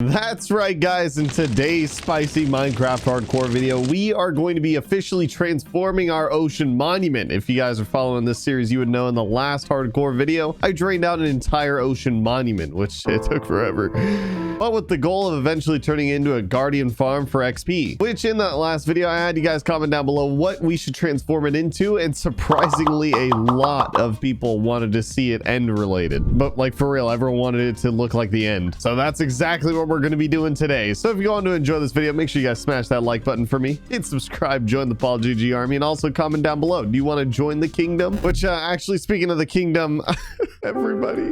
That's right, guys. In today's spicy Minecraft hardcore video, we are going to be officially transforming our ocean monument. If you guys are following this series, you would know in the last hardcore video, I drained out an entire ocean monument, which it took forever, but with the goal of eventually turning it into a guardian farm for XP, which in that last video, I had you guys comment down below what we should transform it into. And surprisingly, a lot of people wanted to see it end related, but like for real, everyone wanted it to look like the end. So that's exactly what we're going to be doing today. So if you want to enjoy this video, make sure you guys smash that like button for me, hit subscribe, join the PaulGG army, and also comment down below, do you want to join the kingdom? Which actually, speaking of the kingdom, everybody,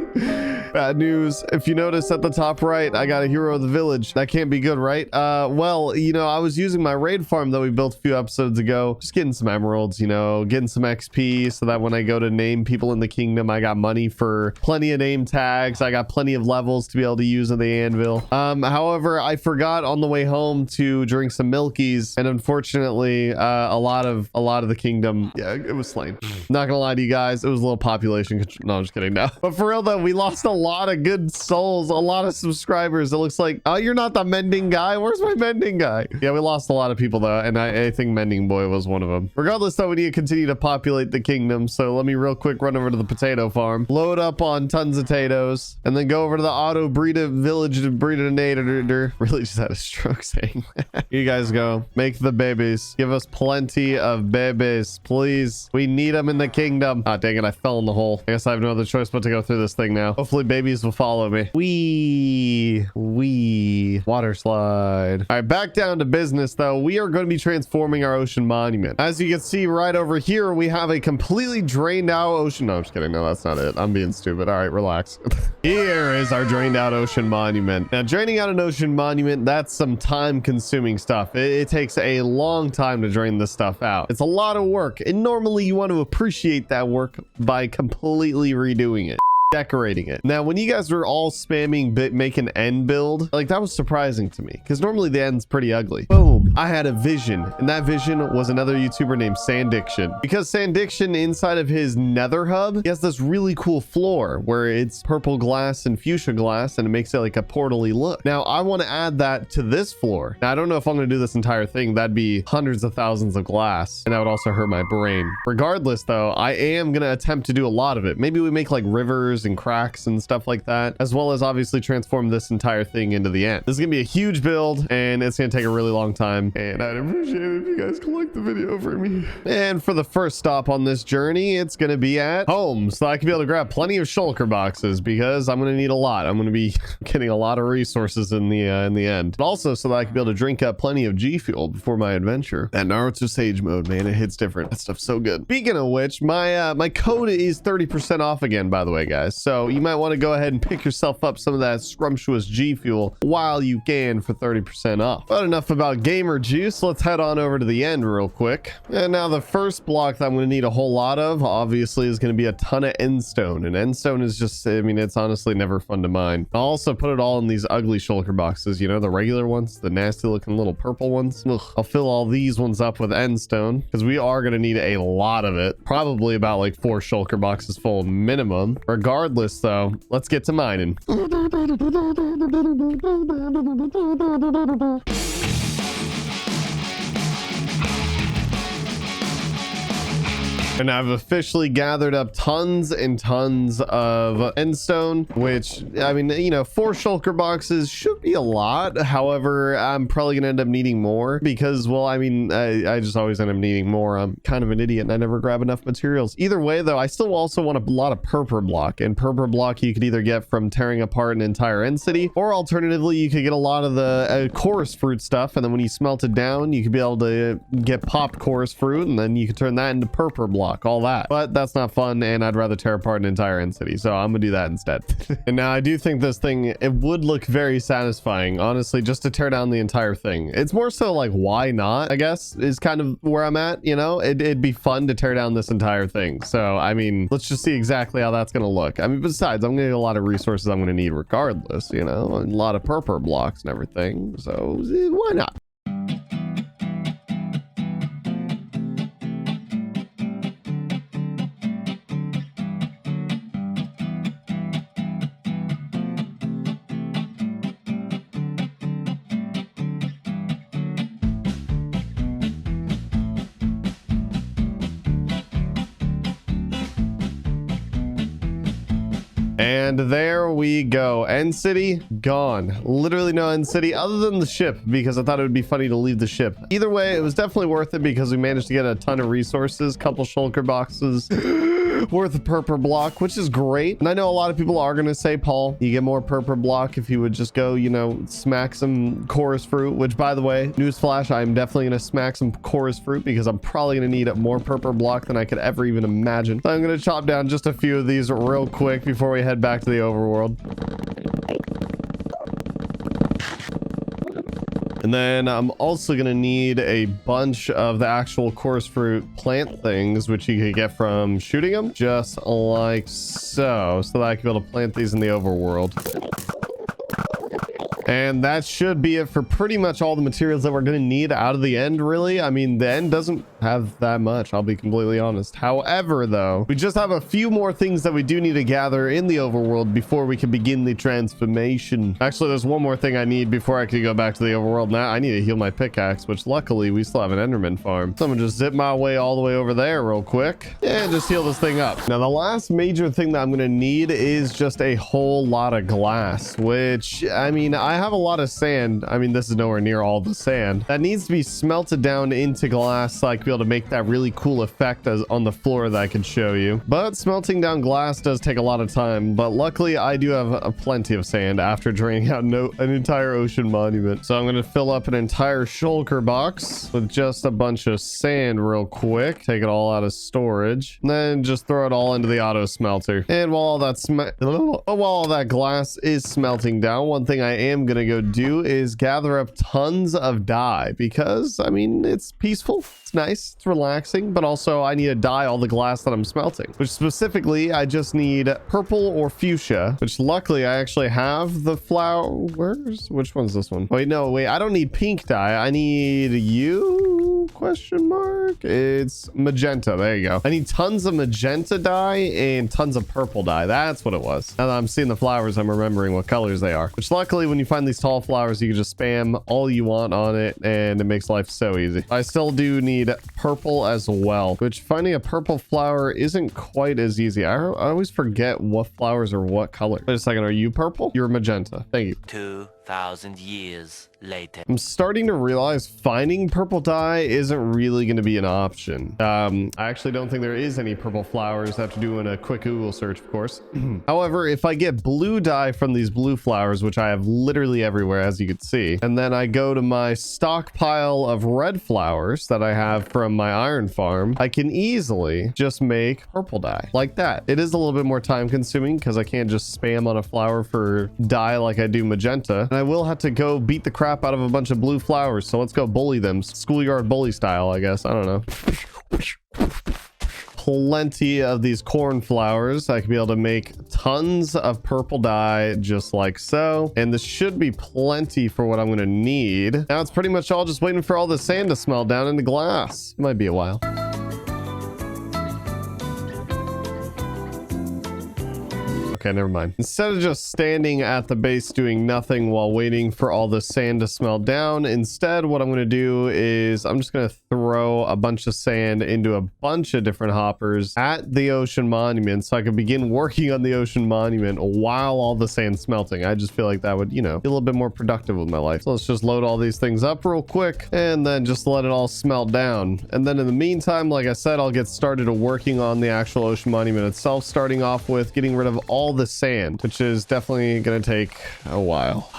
bad news. If you notice at the top right, I got a hero of the village. That can't be good, right? Well, you know, I was using my raid farm that we built a few episodes ago, just getting some emeralds, you know, getting some XP so that when I go to name people in the kingdom, I got money for plenty of name tags. I got plenty of levels to be able to use on the anvil. However, I forgot on the way home to drink some milkies, and unfortunately, a lot of the kingdom, yeah, it was slain. Not gonna lie to you guys, it was a little population control. No, I'm just kidding now. But for real though, we lost a lot of good souls, a lot of subscribers. It looks like, oh, you're not the mending guy. Where's my mending guy? Yeah, we lost a lot of people though, and I think Mending Boy was one of them. Regardless though, we need to continue to populate the kingdom. So let me real quick run over to the potato farm, load up on tons of potatoes, and then go over to the auto breed a village to breed a nader. Really just had a stroke saying that. You guys go make the babies. Give us plenty of babies, please. We need them in the kingdom. Ah, dang it, I fell in the hole. I guess I have no other choice but to go through this thing now. Hopefully babies will follow me. Wee water slide. All right, back down to business though. We are going to be transforming our ocean monument. As you can see right over here, we have a completely drained out ocean. No, I'm just kidding. No, that's not it. I'm being stupid. All right, relax. Here is our drained out ocean monument. Now, draining out an ocean monument, that's some time consuming stuff. It takes a long time to drain this stuff out. It's a lot of work, and normally you want to appreciate that work by completely redoing it, decorating it. Now, when you guys were all spamming make an end build, like that was surprising to me because normally the end's pretty ugly. Boom, I had a vision, and that vision was another YouTuber named Sandiction, because Sandiction inside of his nether hub, he has this really cool floor where it's purple glass and fuchsia glass, and it makes it like a portal-y look. Now I want to add that to this floor. Now I don't know if I'm going to do this entire thing. That'd be hundreds of thousands of glass, and that would also hurt my brain. Regardless though, I am going to attempt to do a lot of it. Maybe we make like rivers and cracks and stuff like that, as well as obviously transform this entire thing into the end. This is gonna be a huge build, and it's gonna take a really long time, and I'd appreciate it if you guys could like the video for me. And for the first stop on this journey, it's gonna be at home, so I can be able to grab plenty of shulker boxes, because I'm gonna need a lot. I'm gonna be getting a lot of resources in the end, but also so that I can be able to drink up plenty of G fuel before my adventure. That Naruto Sage mode, man, it hits different. That stuff's so good. Speaking of which, my code is 30% off again, by the way, guys. So you might want to go ahead and pick yourself up some of that scrumptious G fuel while you can for 30% off. But enough about gamer juice. Let's head on over to the end real quick. And now the first block that I'm going to need a whole lot of, obviously, is going to be a ton of endstone. And endstone is just, I mean, it's honestly never fun to mine. I'll also put it all in these ugly shulker boxes, you know, the regular ones, the nasty looking little purple ones. Ugh. I'll fill all these ones up with endstone because we are going to need a lot of it. Probably about like 4 shulker boxes full minimum. Regardless though, let's get to mining. And I've officially gathered up tons and tons of endstone, which, I mean, you know, 4 shulker boxes should be a lot. However, I'm probably gonna end up needing more because, well, I mean, I just always end up needing more. I'm kind of an idiot and I never grab enough materials. Either way, though, I still also want a lot of purple block. And purple block you could either get from tearing apart an entire end city, or alternatively, you could get a lot of the chorus fruit stuff. And then when you smelt it down, you could be able to get popped chorus fruit, and then you could turn that into purple block. All that, but that's not fun, and I'd rather tear apart an entire end city, so I'm gonna do that instead. And now I do think this thing, it would look very satisfying, honestly, just to tear down the entire thing. It's more so like, why not, I guess, is kind of where I'm at, you know. It'd be fun to tear down this entire thing. So I mean, let's just see exactly how that's gonna look. I mean, besides, I'm gonna need a lot of resources I'm gonna need regardless, you know, a lot of purple blocks and everything, so why not? And there we go. End city gone. Literally no end city other than the ship, because I thought it would be funny to leave the ship. Either way, it was definitely worth it because we managed to get a ton of resources, couple shulker boxes worth of purple block, which is great. And I know a lot of people are going to say, Paul, you get more purple block if you would just go, you know, smack some chorus fruit, which, by the way, newsflash, I'm definitely going to smack some chorus fruit because I'm probably going to need more purple block than I could ever even imagine. So I'm going to chop down just a few of these real quick before we head back to the overworld. And then I'm also going to need a bunch of the actual chorus fruit plant things, which you could get from shooting them, just like so that I can be able to plant these in the overworld. And that should be it for pretty much all the materials that we're going to need out of the end, really. I mean, the end doesn't have that much, I'll be completely honest. However, though, we just have a few more things that we do need to gather in the overworld before we can begin the transformation. Actually, there's one more thing I need before I can go back to the overworld. Now, I need to heal my pickaxe, which luckily we still have an Enderman farm. So I'm gonna just zip my way all the way over there real quick and just heal this thing up. Now, the last major thing that I'm going to need is just a whole lot of glass, which, I mean, I have a lot of sand. I mean, this is nowhere near all the sand that needs to be smelted down into glass so I can be able to make that really cool effect as on the floor that I could show you. But smelting down glass does take a lot of time, but luckily I do have plenty of sand after draining out an entire ocean monument. So I'm going to fill up an entire shulker box with just a bunch of sand real quick, take it all out of storage, and then just throw it all into the auto smelter. And while all that glass is smelting down, one thing I am gonna go do is gather up tons of dye, because I mean, it's peaceful, it's nice, it's relaxing, but also I need to dye all the glass that I'm smelting, which specifically I just need purple or fuchsia, which luckily I actually have the flowers. Which one's this one? Wait, no, wait, I don't need pink dye. I need you, question mark. It's magenta. There you go. I need tons of magenta dye and tons of purple dye. That's what it was. Now that I'm seeing the flowers, I'm remembering what colors they are, which luckily when you find these tall flowers, you can just spam all you want on it and it makes life so easy. I still do need purple as well, which finding a purple flower isn't quite as easy. I always forget what flowers are what color. Wait a second, are you purple? You're magenta. Thank you. 2,000 years later. I'm starting to realize finding purple dye isn't really going to be an option. I actually don't think there is any purple flowers after doing a quick Google search, of course. However, if I get blue dye from these blue flowers, which I have literally everywhere, as you can see, and then I go to my stockpile of red flowers that I have from my iron farm, I can easily just make purple dye like that. It is a little bit more time consuming because I can't just spam on a flower for dye like I do magenta. And I will have to go beat the crap out of a bunch of blue flowers. So let's go bully them. Schoolyard bully style, I guess. I don't know. Plenty of these cornflowers. I can be able to make tons of purple dye just like so. And this should be plenty for what I'm going to need. Now it's pretty much all just waiting for all the sand to smelt down into glass. Might be a while. Okay, never mind. Instead of just standing at the base doing nothing while waiting for all the sand to smelt down, instead what I'm going to do is I'm just going to throw a bunch of sand into a bunch of different hoppers at the ocean monument so I can begin working on the ocean monument while all the sand's smelting. I just feel like that would, you know, be a little bit more productive with my life. So let's just load all these things up real quick and then just let it all smelt down. And then in the meantime, like I said, I'll get started working on the actual ocean monument itself, starting off with getting rid of all the sand, which is definitely going to take a while.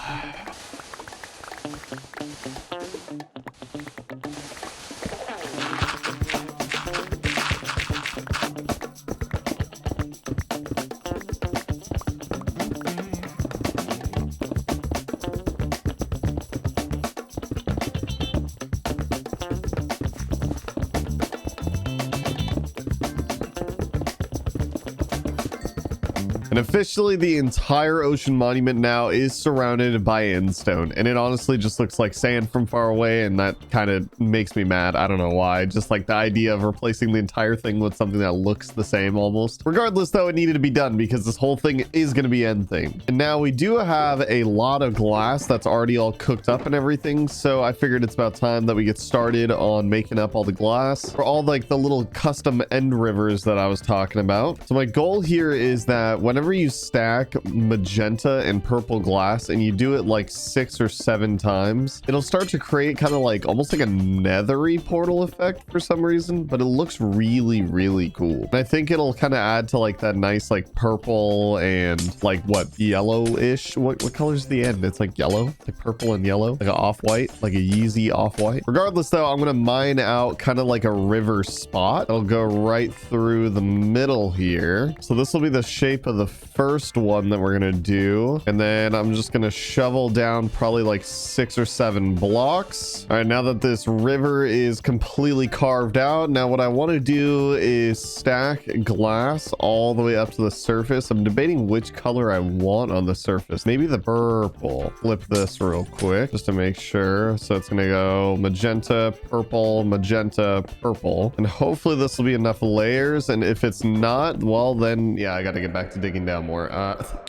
And officially, the entire ocean monument now is surrounded by endstone, and it honestly just looks like sand from far away, and that kind of makes me mad. I don't know why. Just like the idea of replacing the entire thing with something that looks the same almost. Regardless, though, it needed to be done because this whole thing is going to be end themed. And now we do have a lot of glass that's already all cooked up and everything, so I figured it's about time that we get started on making up all the glass for all like the little custom end rivers that I was talking about. So my goal here is that whenever whenever you stack magenta and purple glass and you do it like 6 or 7 times, it'll start to create kind of like almost like a nethery portal effect for some reason, but it looks really, really cool. And I think it'll kind of add to like that nice like purple and like what, yellowish. What color is the end? It's like yellow, like purple and yellow, like an off-white, like a Yeezy off-white. Regardless though, I'm gonna mine out kind of like a river spot. It'll go right through the middle here. So this will be the shape of the first one that we're gonna do. And then I'm just gonna shovel down probably like 6 or 7 blocks. All right, now that this river is completely carved out, now what I want to do is stack glass all the way up to the surface. I'm debating which color I want on the surface. Maybe the purple. Flip this real quick just to make sure. So it's gonna go magenta, purple, magenta, purple, and hopefully this will be enough layers. And if it's not, well then yeah, I gotta get back to digging down more.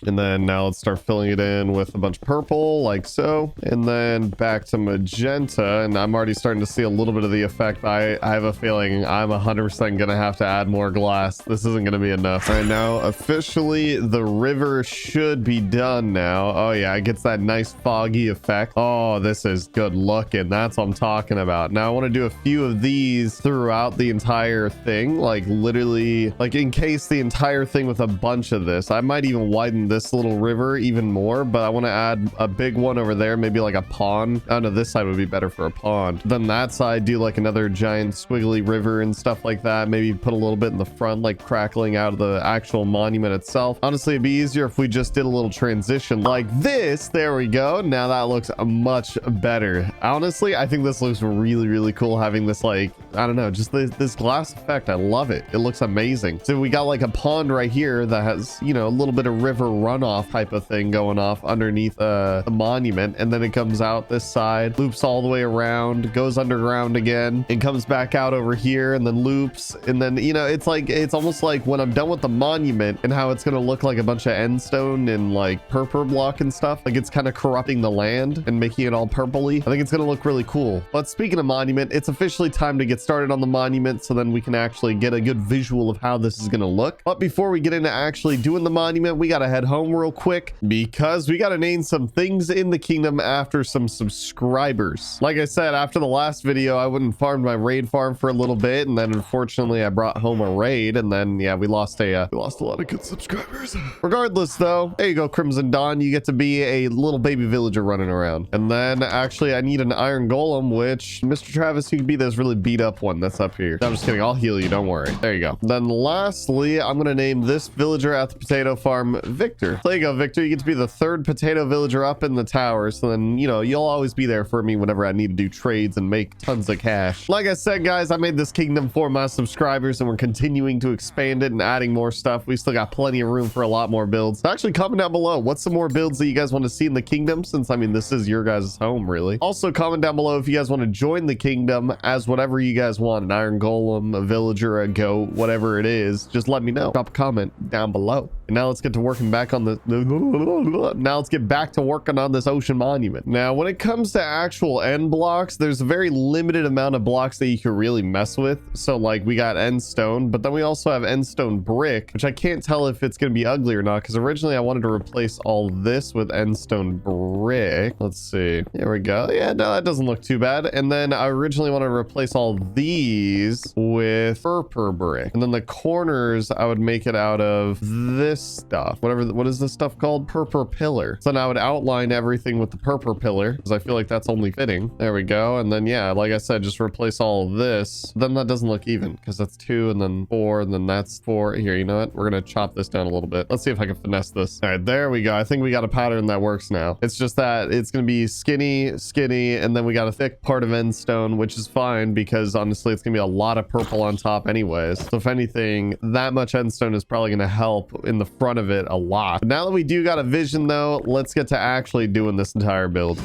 And then now let's start filling it in with a bunch of purple like so, and then back to magenta. And I'm already starting to see a little bit of the effect. I have a feeling I'm 100% gonna have to add more glass. This isn't gonna be enough. All right, now officially the river should be done now. Oh yeah, it gets that nice foggy effect. Oh, this is good looking. That's what I'm talking about. Now I want to do a few of these throughout the entire thing, like literally like encase the entire thing with a bunch of this. I might even widen this little river even more, but I want to add a big one over there, maybe like a pond. Oh no, this side would be better for a pond. Then that side do like another giant squiggly river and stuff like that. Maybe put a little bit in the front, like crackling out of the actual monument itself. Honestly, it'd be easier if we just did a little transition like this. There we go. Now that looks much better. Honestly, I think this looks really, really cool, having this like, I don't know, just this glass effect. I love it. It looks amazing. So we got like a pond right here that has, you know, a little bit of river runoff type of thing going off underneath the monument, and then it comes out this side, loops all the way around, goes underground again, and comes back out over here, and then loops. And then, you know, it's like, it's almost like when I'm done with the monument and how it's going to look like a bunch of end stone and like purple block and stuff, like it's kind of corrupting the land and making it all purpley. I think it's going to look really cool. But speaking of monument, it's officially time to get started on the monument, so then we can actually get a good visual of how this is going to look. But before we get into actually doing the monument, we got to head home real quick because we got to name some things in the kingdom after some subscribers. Like I said, after the last video, I went and farmed my raid farm for a little bit, and then unfortunately I brought home a raid, and then yeah, we lost a lot of good subscribers. Regardless though, there you go, Crimson Dawn, you get to be a little baby villager running around. And then actually I need an iron golem, which Mr. Travis, you can be this really beat up one that's up here. No, I'm just kidding, I'll heal you, don't worry. There you go. Then lastly, I'm gonna name this villager at the potato farm Victor. There you go, Victor, you get to be the 3rd potato villager up in the tower, so then, you know, you'll always be there for me whenever I need to do trades and make tons of cash. Like I said, guys, I made this kingdom for my subscribers, and we're continuing to expand it and adding more stuff. We still got plenty of room for a lot more builds. So actually, comment down below, what's some more builds that you guys want to see in the kingdom, since I mean this is your guys' home really. Also comment down below if you guys want to join the kingdom as whatever you guys want, an iron golem, a villager, a goat, whatever it is, just let me know. Drop a comment down below. And now let's get to working back on now let's get back to working on this ocean monument. Now when it comes to actual end blocks, there's a very limited amount of blocks that you can really mess with. So like we got end stone, but then we also have end stone brick, which I can't tell if it's going to be ugly or not, because originally I wanted to replace all this with end stone brick. Let's see, there we go. Yeah, no, that doesn't look too bad. And then I originally wanted to replace all these with purple brick, and then the corners I would make it out of this stuff, what is this stuff called? Purple pillar. So now I would outline everything with the purple pillar, because I feel like that's only fitting. There we go. And then yeah, like I said, just replace all of this. Then that doesn't look even, because that's 2 and then 4 and then that's 4. Here, you know what, we're gonna chop this down a little bit. Let's see if I can finesse this. All right, there we go. I think we got a pattern that works now. It's just that it's gonna be skinny, and then we got a thick part of end stone, which is fine because honestly it's gonna be a lot of purple on top anyways. So if anything, that much end stone is probably gonna help in the front of it a lot. But now that we do got a vision though, let's get to actually doing this entire build.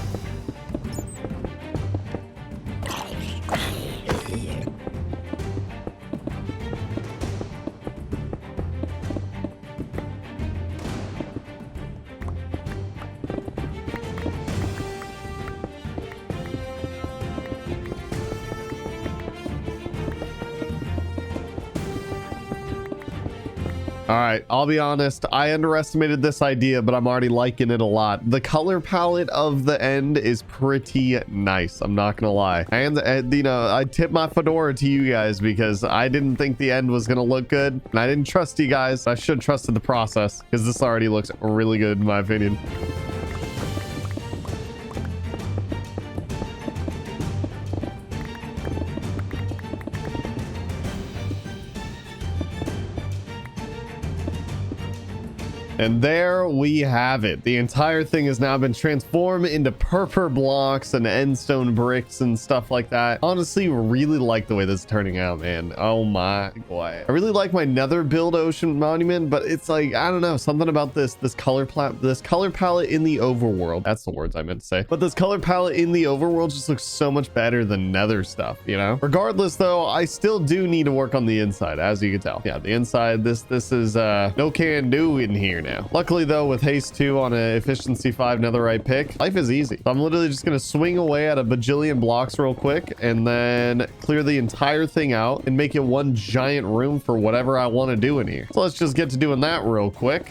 All right, I'll be honest, I underestimated this idea, but I'm already liking it a lot. The color palette of the end is pretty nice, I'm not gonna lie. And you know, I tip my fedora to you guys because I didn't think the end was gonna look good, and I didn't trust you guys. I should have trusted the process because this already looks really good in my opinion. And there we have it. The entire thing has now been transformed into purple blocks and endstone bricks and stuff like that. Honestly, really like the way this is turning out, man. Oh my boy. I really like my nether build ocean monument, but it's like, I don't know, something about this color palette in the overworld. That's the words I meant to say. But this color palette in the overworld just looks so much better than nether stuff, you know? Regardless though, I still do need to work on the inside, as you can tell. Yeah, the inside, this is no can do in here now. Luckily though, with haste 2 on a efficiency 5 netherite pick, life is easy. So I'm literally just gonna swing away at a bajillion blocks real quick and then clear the entire thing out and make it one giant room for whatever I want to do in here. So let's just get to doing that real quick.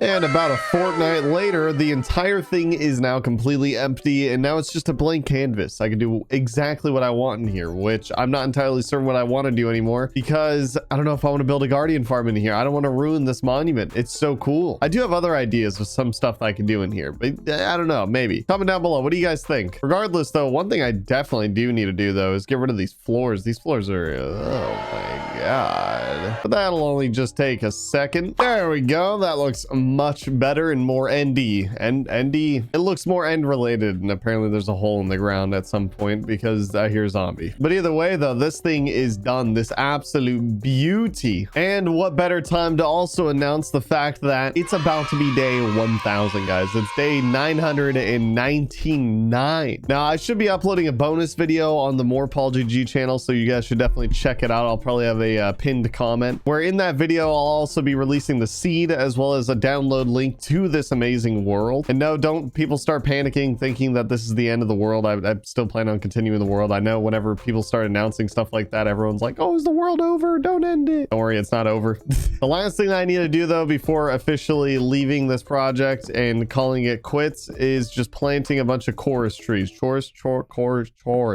And about a fortnight later, the entire thing is now completely empty, and now it's just a blank canvas. I can do exactly what I want in here, which I'm not entirely certain what I want to do anymore because I don't know if I want to build a guardian farm in here. I don't want to ruin this monument. It's so cool. I do have other ideas with some stuff that I can do in here, but I don't know, maybe. Comment down below. What do you guys think? Regardless, though, one thing I definitely do need to do, though, is get rid of these floors. These floors are, oh my God. But that'll only just take a second. There we go. That looks much better and more endy. And endy, it looks more end related, and apparently there's a hole in the ground at some point because I hear zombie. But either way though, this thing is done. This absolute beauty. And what better time to also announce the fact that it's about to be day 1000, guys. It's day 999. Now I should be uploading a bonus video on the more PaulGG channel, so you guys should definitely check it out. I'll probably have a pinned comment where in that video I'll also be releasing the seed as well as a download link to this amazing world. And no, don't people start panicking thinking that this is the end of the world. I'm still planning on continuing the world. I know whenever people start announcing stuff like that, everyone's like, oh, is the world over? Don't end it. Don't worry, it's not over. The last thing that I need to do though before officially leaving this project and calling it quits is just planting a bunch of chorus trees. Chorus,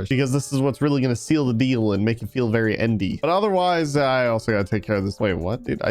because this is what's really going to seal the deal and make it feel very endy. But otherwise, I also got to take care of this. Wait, what, dude?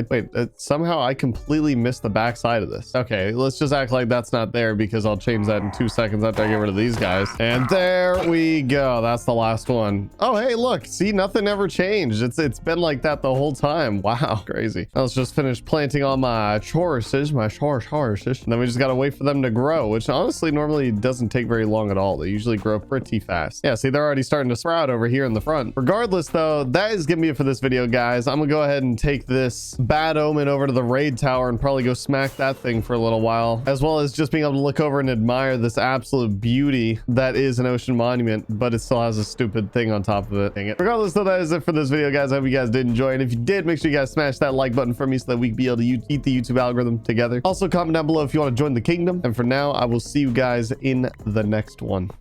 Somehow I completely missed the backside of this. Okay, let's just act like that's not there because I'll change that in 2 seconds after I get rid of these guys. And there we go. That's the last one. Oh, hey, look, see, nothing ever changed. It's been like that the whole time. Wow, crazy. Now let's just finish planting all my choruses, and then we just got to wait for them to grow, which honestly normally doesn't take very long at all. They usually grow pretty fast. Yeah, see, they're already starting to sprout over here in the front. Regardless though, that is gonna be it for this video, guys. I'm gonna go ahead and take this bad omen over to the raid tower and probably go smack that thing for a little while, as well as just being able to look over and admire this absolute beauty that is an ocean monument, but it still has a stupid thing on top of it. Dang it. Regardless though, that is it for this video, guys. I hope you guys did enjoy, and if you did, make sure you guys smash that like button for me so that we can be able to eat the YouTube algorithm together. Also comment down below if you want to join the kingdom, and for now I will see you guys in the next one.